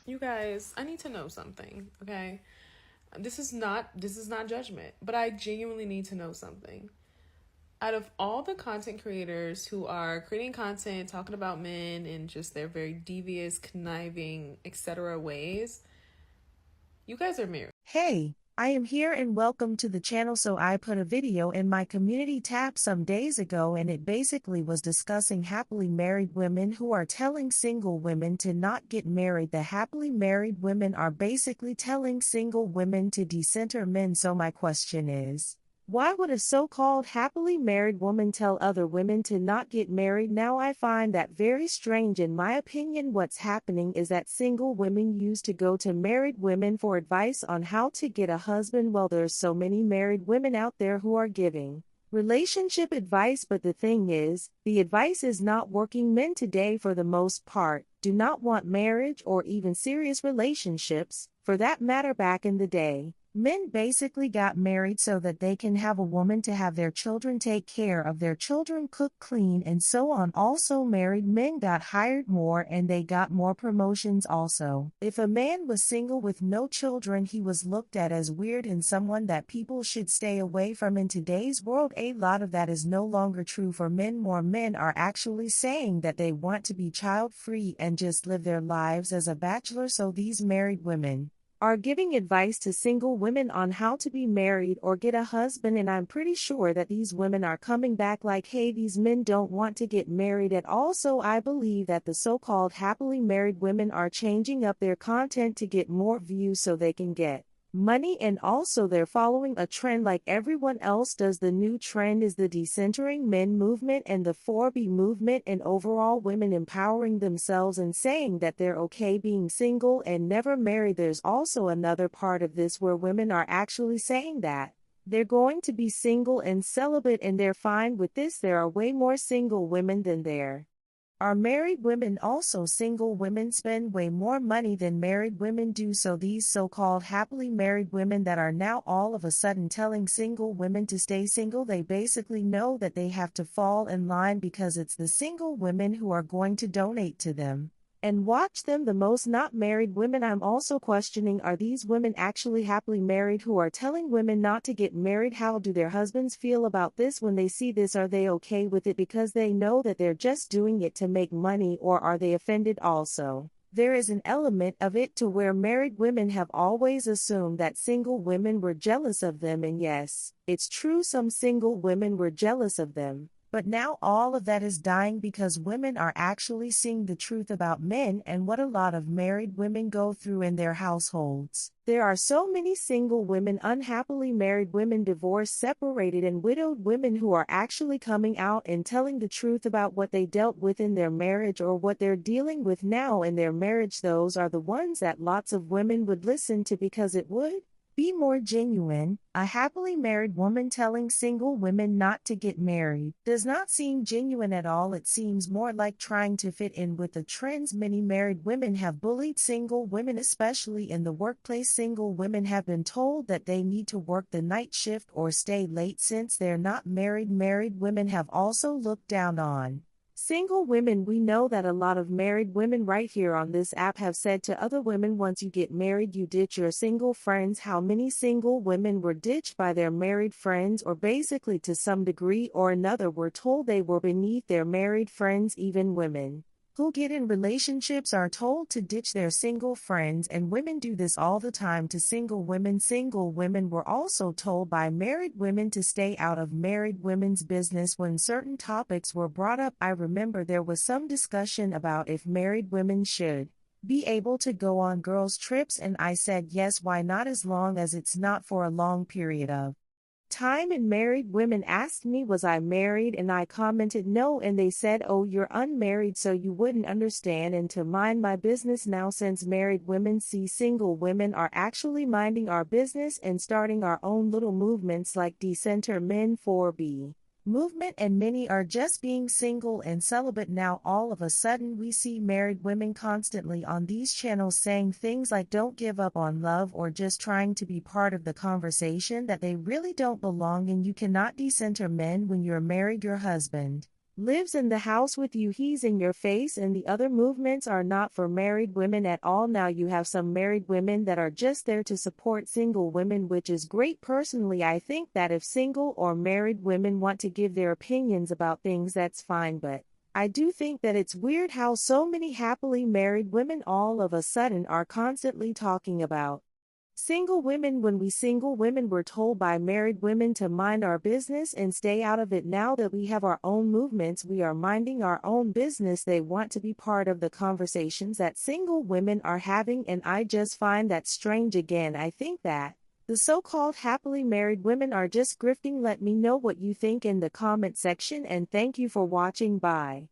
You guys, I need to know something, okay? This is not judgment, but I genuinely need to know something. Out of all the content creators who are creating content talking about men in just their very devious, conniving, etc. ways, you guys are married. Hey, I am here and welcome to the channel. So I put a video in my community tab some days ago and it basically was discussing happily married women who are telling single women to not get married. The happily married women are basically telling single women to decenter men. So my question is, why would a so-called happily married woman tell other women to not get married? Now I find that very strange. In my opinion, what's happening is that single women used to go to married women for advice on how to get a husband. Well, there's so many married women out there who are giving relationship advice, but the thing is, the advice is not working. Men today, for the most part, do not want marriage or even serious relationships. For that matter, back in the day, men basically got married so that they can have a woman to have their children, take care of their children, cook, clean, and so on. Also, married men got hired more and they got more promotions also. If a man was single with no children, he was looked at as weird and someone that people should stay away from. In today's world, a lot of that is no longer true for men. More men are actually saying that they want to be child-free and just live their lives as a bachelor. So these married women are giving advice to single women on how to be married or get a husband, and I'm pretty sure that these women are coming back like, hey, these men don't want to get married at all. So I believe that the so-called happily married women are changing up their content to get more views so they can get money, and also they're following a trend like everyone else does. The new trend is the decentering men movement and the 4B movement, and overall women empowering themselves and saying that they're okay being single and never married. There's also another part of this where women are actually saying that they're going to be single and celibate and they're fine with this. There are way more single women than there are married women. Also, single women spend way more money than married women do. So these so-called happily married women that are now all of a sudden telling single women to stay single, they basically know that they have to fall in line because it's the single women who are going to donate to them and watch them the most, not married women. I'm also questioning, are these women actually happily married who are telling women not to get married? How do their husbands feel about this when they see this? Are they okay with it because they know that they're just doing it to make money, or are they offended also? There is an element of it to where married women have always assumed that single women were jealous of them, and yes, it's true, some single women were jealous of them. But now all of that is dying because women are actually seeing the truth about men and what a lot of married women go through in their households. There are so many single women, unhappily married women, divorced, separated, and widowed women who are actually coming out and telling the truth about what they dealt with in their marriage or what they're dealing with now in their marriage. Those are the ones that lots of women would listen to because it would be more genuine. A happily married woman telling single women not to get married does not seem genuine at all. It seems more like trying to fit in with the trends. Many married women have bullied single women, especially in the workplace. Single women have been told that they need to work the night shift or stay late since they're not married. Married women have also looked down on single women. We know that a lot of married women right here on this app have said to other women, once you get married, you ditch your single friends. How many single women were ditched by their married friends, or basically to some degree or another were told they were beneath their married friends? Even women who get in relationships are told to ditch their single friends, and women do this all the time to single women. Single women were also told by married women to stay out of married women's business when certain topics were brought up. I remember there was some discussion about if married women should be able to go on girls' trips, and I said yes, why not, as long as it's not for a long period of time. And married women asked me, was I married? And I commented no, and they said, oh, you're unmarried so you wouldn't understand, and to mind my business. Now since married women see single women are actually minding our business and starting our own little movements like Decenter Men 4B movement, and many are just being single and celibate. Now all of a sudden we see married women constantly on these channels saying things like don't give up on love, or just trying to be part of the conversation that they really don't belong in. You cannot decenter men when you're married. Your husband lives in the house with you, he's in your face, and the other movements are not for married women at all. Now you have some married women that are just there to support single women, which is great. Personally, I think that if single or married women want to give their opinions about things, that's fine, but I do think that it's weird how so many happily married women all of a sudden are constantly talking about single women when we single women were told by married women to mind our business and stay out of it. Now that we have our own movements, we are minding our own business. They want to be part of the conversations that single women are having, and I just find that strange. Again, I think that the so-called happily married women are just grifting. Let me know what you think in the comment section, and thank you for watching. Bye.